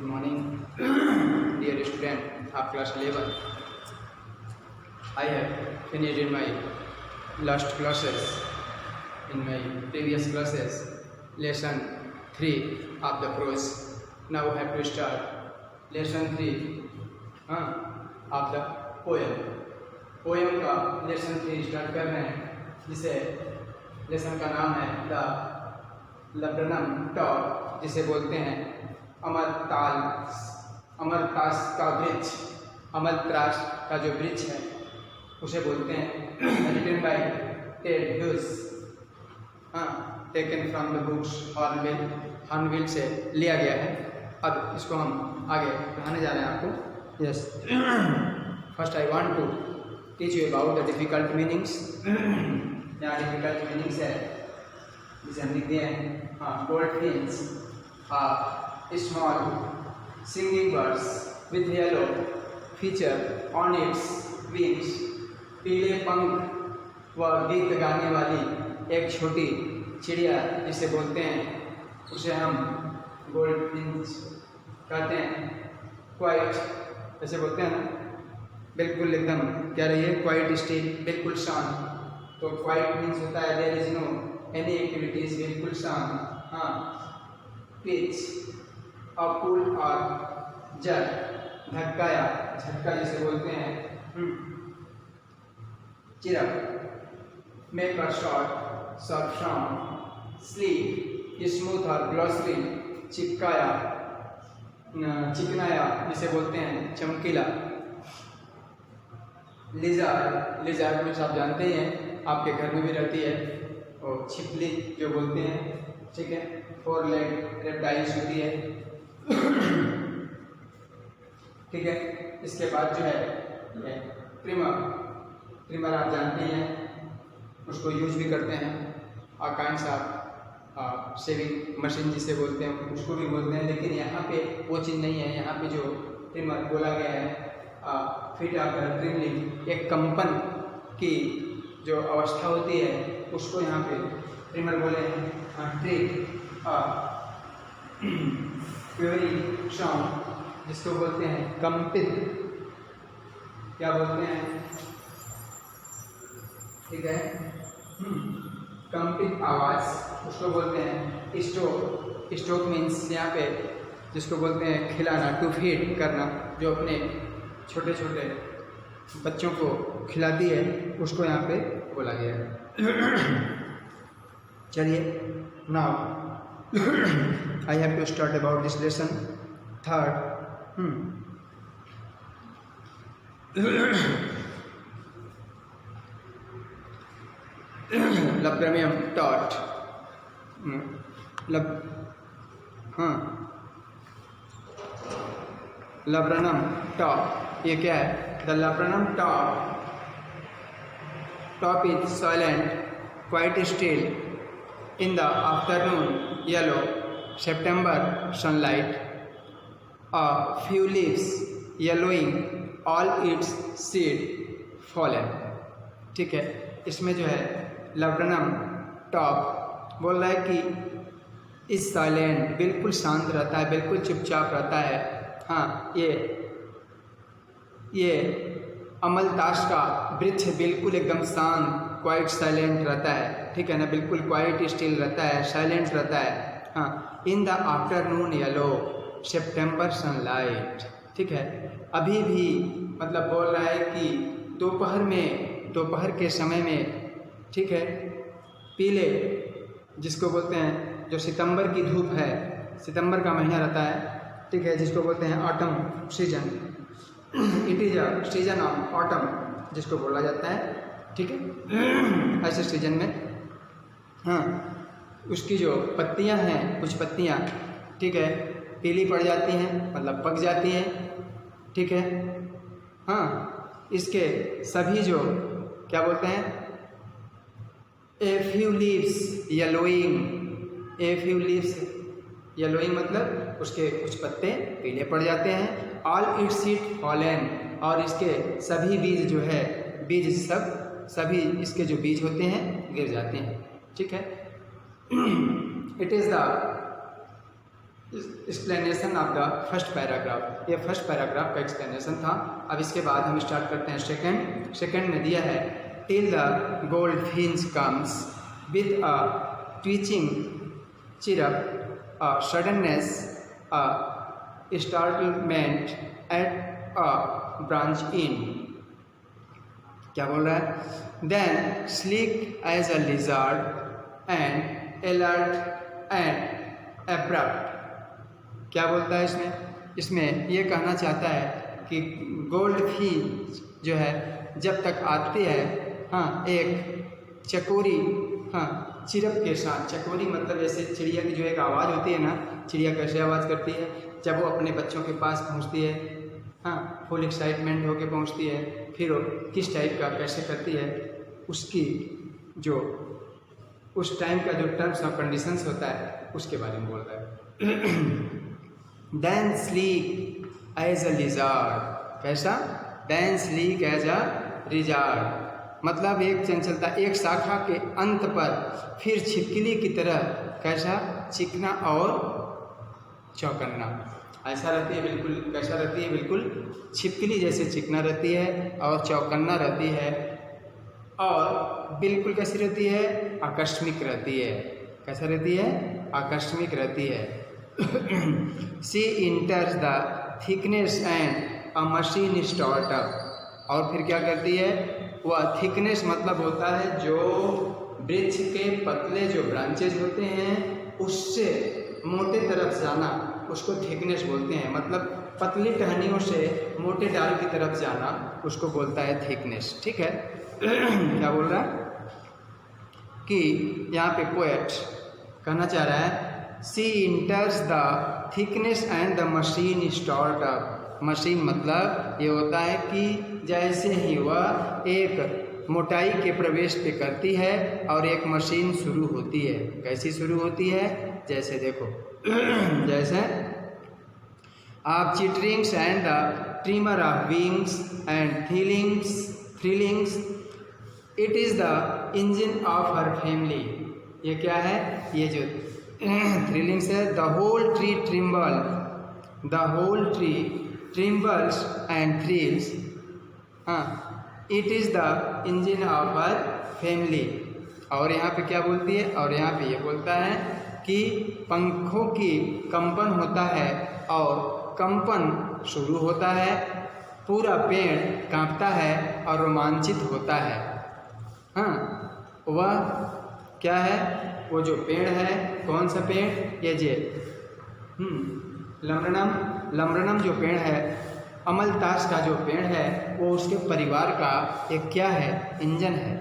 Good morning, dear student of class 11. I have finished in my last classes, in my previous classes, lesson 3 of the prose. Now I have to start lesson 3 of the poem. Poem का lesson 3 start कर रहे हैं, जिसे lesson का नाम है the laburnum top, जिसे बोलते हैं अमरतास का वृक्ष, अमरतास का जो वृक्ष है उसे बोलते हैं। Written by Ted Hughes, taken from the books Hornbill से लिया गया है। अब इसको हम आगे पढ़ाने जा रहे हैं आपको। Yes, first I want to teach you about the difficult meanings. यहाँ difficult meanings है जिसे हम लिख दिए हैं। Goldfinch, small singing birds with yellow feature on its wings. पीले पंख व गीत गाने वाली एक छोटी चिड़िया जिसे बोलते हैं, उसे हम गोल्डफिंच कहते हैं। क्वाइट ऐसे बोलते हैं ना, बिल्कुल एकदम क्या रही है, क्वाइट स्टिल, बिल्कुल शांत। तो क्वाइट मीन्स होता है there is no any activities, बिल्कुल शांत। पिच, अपुल और जर, धक्काया, झटका जिसे बोलते हैं। Chirp, make a short sound. Sleep, smooth और ग्लॉसरी, चिपकाया, चिकनाया जिसे बोलते हैं चमकीला। लिजार्ड, लिजार्ड मीन्स आप जानते ही हैं, आपके घर में भी रहती है, और छिपली जो बोलते हैं, ठीक है। 4 लेग रेप्टाइल्स होती है, ठीक है। इसके बाद जो है ट्रिमर, ट्रिमर आप जानते हैं, उसको यूज भी करते हैं। और काइंड्स ऑफ शेविंग मशीन जिसे बोलते हैं, उसको भी बोलते हैं। लेकिन यहाँ पे वो चीज़ नहीं है। यहाँ पे जो ट्रिमर बोला गया है, फिट आफ्टर ट्रिमलिंग, एक कंपन की जो अवस्था होती है उसको यहाँ पे ट्रिमर बोले हैं। ट्रिक, क्वेरी साउंड जिसको बोलते हैं कंपित, क्या बोलते हैं, ठीक है, कंपित आवाज़ उसको बोलते हैं। स्ट्रोक, स्ट्रोक मीन्स यहाँ पे जिसको बोलते हैं खिलाना, टू फीड करना, जो अपने छोटे छोटे बच्चों को खिलाती है, उसको यहाँ पे बोला गया है। चलिए, now I have to start about this lesson 3rd। Laburnum top, laburnum top, ये क्या है? The laburnum top, top is silent, quite still in the afternoon yellow September sunlight, a few leaves yellowing, all its seed fallen। ठीक है, इसमें जो है लब्रनम top बोल रहा है कि इस साइलेंट, बिल्कुल शांत रहता है, बिल्कुल चुपचाप रहता है। ये अमलतास का वृक्ष बिल्कुल एकदम शांत, क्वाइट साइलेंट रहता है, ठीक है ना, बिल्कुल क्वाइट स्टिल रहता है, साइलेंट रहता है। इन the afternoon yellow September sunlight, ठीक है। अभी भी मतलब बोल रहा है कि दोपहर में, दोपहर के समय में, ठीक है, पीले जिसको बोलते हैं, जो सितंबर की धूप है, सितंबर का महीना रहता है, ठीक है, जिसको बोलते हैं autumn season. It is a season of autumn जिसको बोला जाता है, ठीक है। ऐसे सीजन में उसकी जो पत्तियां हैं, कुछ पत्तियां, ठीक है, पीली पड़ जाती हैं, मतलब पक जाती हैं, ठीक है। इसके सभी जो क्या बोलते हैं, a few leaves yellowing, a few leaves yellowing मतलब उसके कुछ पत्ते पीले पड़ जाते हैं। ऑल इट्स सीड फॉलन, और इसके सभी बीज जो है, बीज सभी इसके जो बीज होते हैं गिर जाते हैं, ठीक है। It is the explanation of the first paragraph. ये फर्स्ट पैराग्राफ का एक्सप्लेनेशन था। अब इसके बाद हम स्टार्ट करते हैं सेकंड में दिया है till the goldfinch comes with a twitching chirp a suddenness a startlement at a branch in. क्या बोल रहा है? Then sleek as a lizard and alert and abrupt. क्या बोलता है इसमें ये कहना चाहता है कि गोल्ड फिंच जो है जब तक आती है, हाँ, एक चकोरी, हाँ, चिरप के साथ। चकोरी मतलब जैसे चिड़िया की जो एक आवाज़ होती है ना, चिड़िया कैसे आवाज़ करती है जब वो अपने बच्चों के पास पहुंचती है, हाँ, फुल एक्साइटमेंट होके पहुंचती है, फिर वो किस टाइप का कैसे करती है, उसकी जो उस टाइम का जो टर्म्स और कंडीशंस होता है उसके बारे में बोल रहा है। Then sleek as a lizard. कैसा? Then sleek as a lizard मतलब एक चंचलता, एक शाखा के अंत पर फिर छिपकली की तरह कैसा? चिकना और चौकन्ना। ऐसा रहती है बिल्कुल। कैसा रहती है? बिल्कुल छिपकली जैसे चिकना रहती है और चौकन्ना रहती है, और बिल्कुल कैसी रहती है? आकस्मिक रहती है। कैसा रहती है? आकस्मिक रहती है। She इंटर्स the thickness and a machine start up. और फिर क्या करती है? वह थिकनेस मतलब होता है जो वृक्ष के पतले जो ब्रांचेज होते हैं उससे मोटे तरफ जाना, उसको थिकनेस बोलते हैं। मतलब पतली टहनियों से मोटे डाल की तरफ जाना उसको बोलता है थिकनेस। ठीक है। क्या बोल रहा है कि यहाँ पे पोएट कहना चाह रहा है she enters the thickness and the machine start up. Machine मतलब ये होता है कि जैसे ही वह एक मोटाई के प्रवेश पे करती है और एक मशीन शुरू होती है। कैसी शुरू होती है? जैसे देखो जैसे आप twitterings and the tremor of wings and trillings it is the engine of her family. ये क्या है? ये जो थ्रिलिंग्स है, the whole tree trembles and thrills, हाँ, it is the engine of her family. और यहाँ पे क्या बोलती है? और यहाँ पे ये बोलता है कि पंखों की कंपन होता है और कंपन शुरू होता है, पूरा पेड़ कांपता है और रोमांचित होता है। हाँ, वह क्या है? वो जो पेड़ है, कौन सा पेड़? ये जे लम्बरनम जो पेड़ है, अमलतास का जो पेड़ है, वो उसके परिवार का एक क्या है? इंजन है।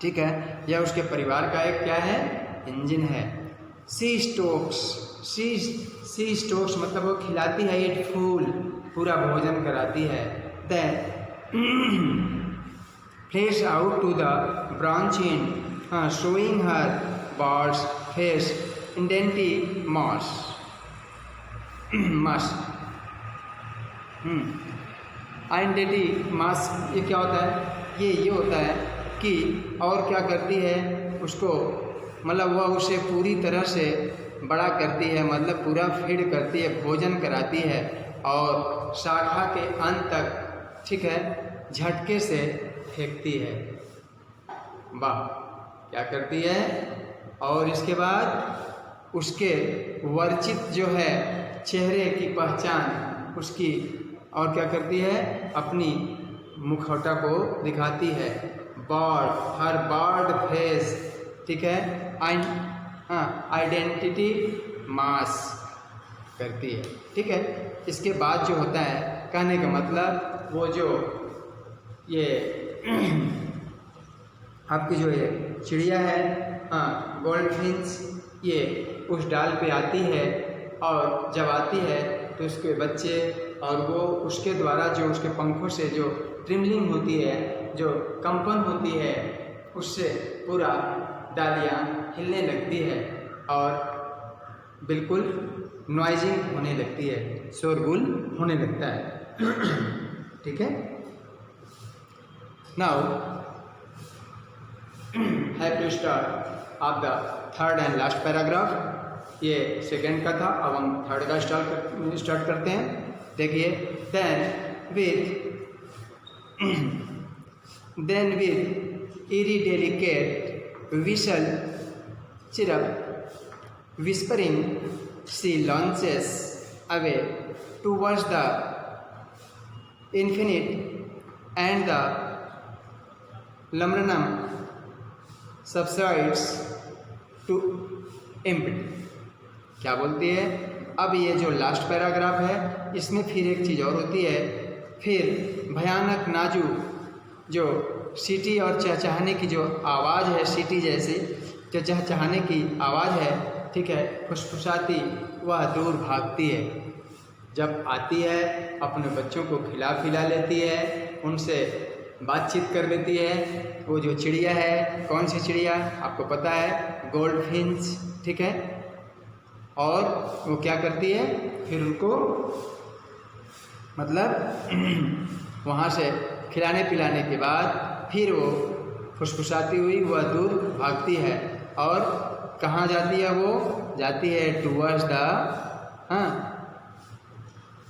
ठीक है, यह उसके परिवार का एक क्या है? इंजन है। सी स्टोक्स मतलब वो खिलाती है इट फूल, पूरा भोजन कराती है। Then flash out to the branch in showing her bird's face indenty moss identity mass. ये क्या होता है? ये होता है कि और क्या करती है उसको, मतलब वह उसे पूरी तरह से बड़ा करती है, मतलब पूरा फीड करती है, भोजन कराती है और शाखा के अंत तक, ठीक है, झटके से फेंकती है। वाह, क्या करती है? और इसके बाद उसके वर्चित जो है चेहरे की पहचान उसकी, और क्या करती है? अपनी मुखौटा को दिखाती है। हर बर्ड फेस, ठीक है, आइडेंटिटी मास करती है। ठीक है। इसके बाद जो होता है, कहने का मतलब वो जो ये आपकी जो ये चिड़िया है, हाँ, गोल्ड फिंच, ये उस डाल पे आती है और जब आती है तो उसके बच्चे और वो उसके द्वारा जो उसके पंखों से जो ट्रिमलिंग होती है, जो कंपन होती है, उससे पूरा डालियाँ हिलने लगती है और बिल्कुल नॉइजिंग होने लगती है, शोरगुल होने लगता है। ठीक है। Now have to start of the third and last paragraph. ये सेकंड का था। अब हम थर्ड का स्टार्ट करते हैं। देखिए, then with eerie delicate whistle chirp whispering she launches away towards the infinite and the laburnum subsides to empty। क्या बोलती है? अब ये जो लास्ट पैराग्राफ है इसमें फिर एक चीज़ और होती है। फिर भयानक नाजुक जो सीटी और चहचहाने की जो आवाज़ है, सीटी जैसी जो चहचहाने की आवाज़ है, ठीक है, फुसफुसाती वह दूर भागती है। जब आती है अपने बच्चों को खिला पिला लेती है, उनसे बातचीत कर लेती है। वो जो चिड़िया है, कौन सी चिड़िया आपको पता है? गोल्डफिंच, ठीक है। और वो क्या करती है? फिर उनको मतलब वहाँ से खिलाने पिलाने के बाद फिर वो फुसफुसाती हुई वह दूर भागती है। और कहाँ जाती है? वो जाती है टूवर्ड्स द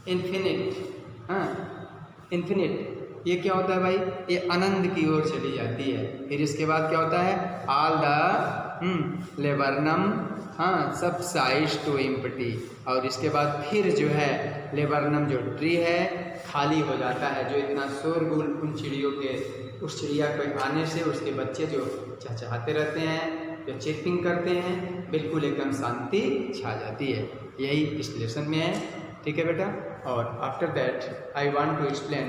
इन्फिनिट। इन्फिनिट ये क्या होता है भाई? ये आनंद की ओर चली जाती है। फिर इसके बाद क्या होता है? All the laburnum subsides to empty. और इसके बाद फिर जो है लेबरनम जो ट्री है खाली हो जाता है। जो इतना शोरगुल उन चिड़ियों के, उस चिड़िया के आने से उसके बच्चे जो चहचहाते रहते हैं, जो चिरपिंग करते हैं, बिल्कुल एकदम शांति छा जाती है। यही इस लेसन में है, ठीक है बेटा। और after that I want to explain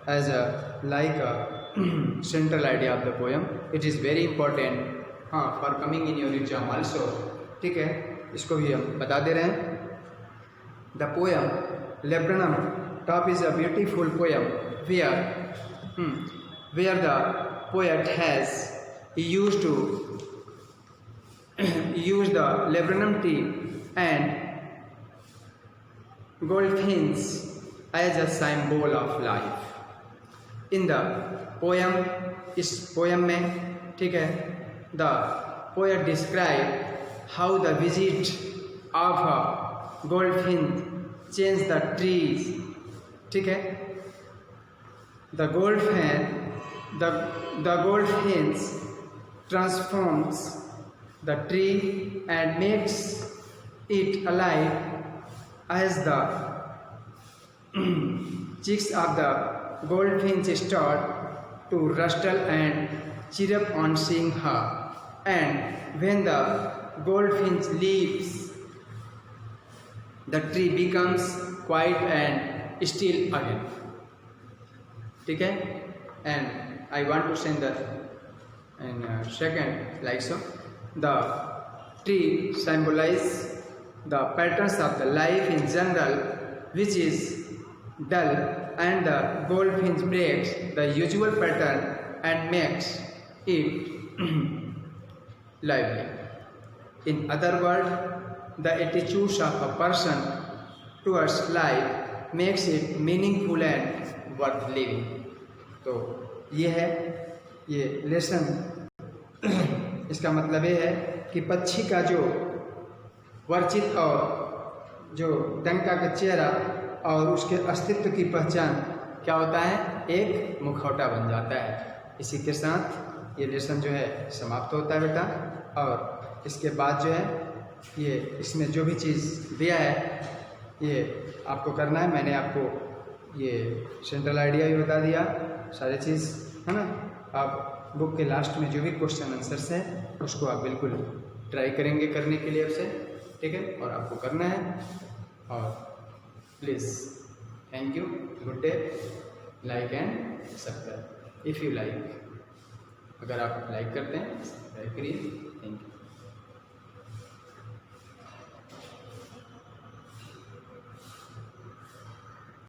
as a like a central idea of the poem. It is very important for coming in your exam also, ठीक है। इसको भी हम बता दे रहे हैं। The poem laburnum top is a beautiful poem where the poet has used the laburnum tree and goldfinch as a symbol of life in the poem। इस पोएम में, ठीक है, the poet describe how the visit of a goldfinch changed the trees, ठीक है। The goldfinch transforms the tree and makes it alive as the chicks of the goldfinch start to rustle and chirp on seeing her. And when the goldfinch leaves, the tree becomes quiet and still again, ठीक है। And I want to send the second like so. The tree symbolize the patterns of the life in general which is dull, and the goldfinch breaks the usual pattern and makes it lively. In other words, the attitudes of a person towards life makes it meaningful and worth living. तो ये है ये lesson. इसका मतलब ये है कि पक्षी का जो वर्चित और जो डंका का चेहरा और उसके अस्तित्व की पहचान क्या होता है? एक मुखौटा बन जाता है। इसी के साथ ये लेसन जो है समाप्त होता है बेटा। और इसके बाद जो है ये इसमें जो भी चीज़ दिया है ये आपको करना है। मैंने आपको ये सेंट्रल आइडिया भी बता दिया, सारी चीज़ है ना। आप बुक के लास्ट में जो भी क्वेश्चन आंसर्स हैं उसको आप बिल्कुल ट्राई करेंगे करने के लिए आपसे, ठीक है। और आपको करना है। और please thank you, good day, like and subscribe if you like. अगर आप लाइक करते हैं सब्सक्राइब करिए। Thank you.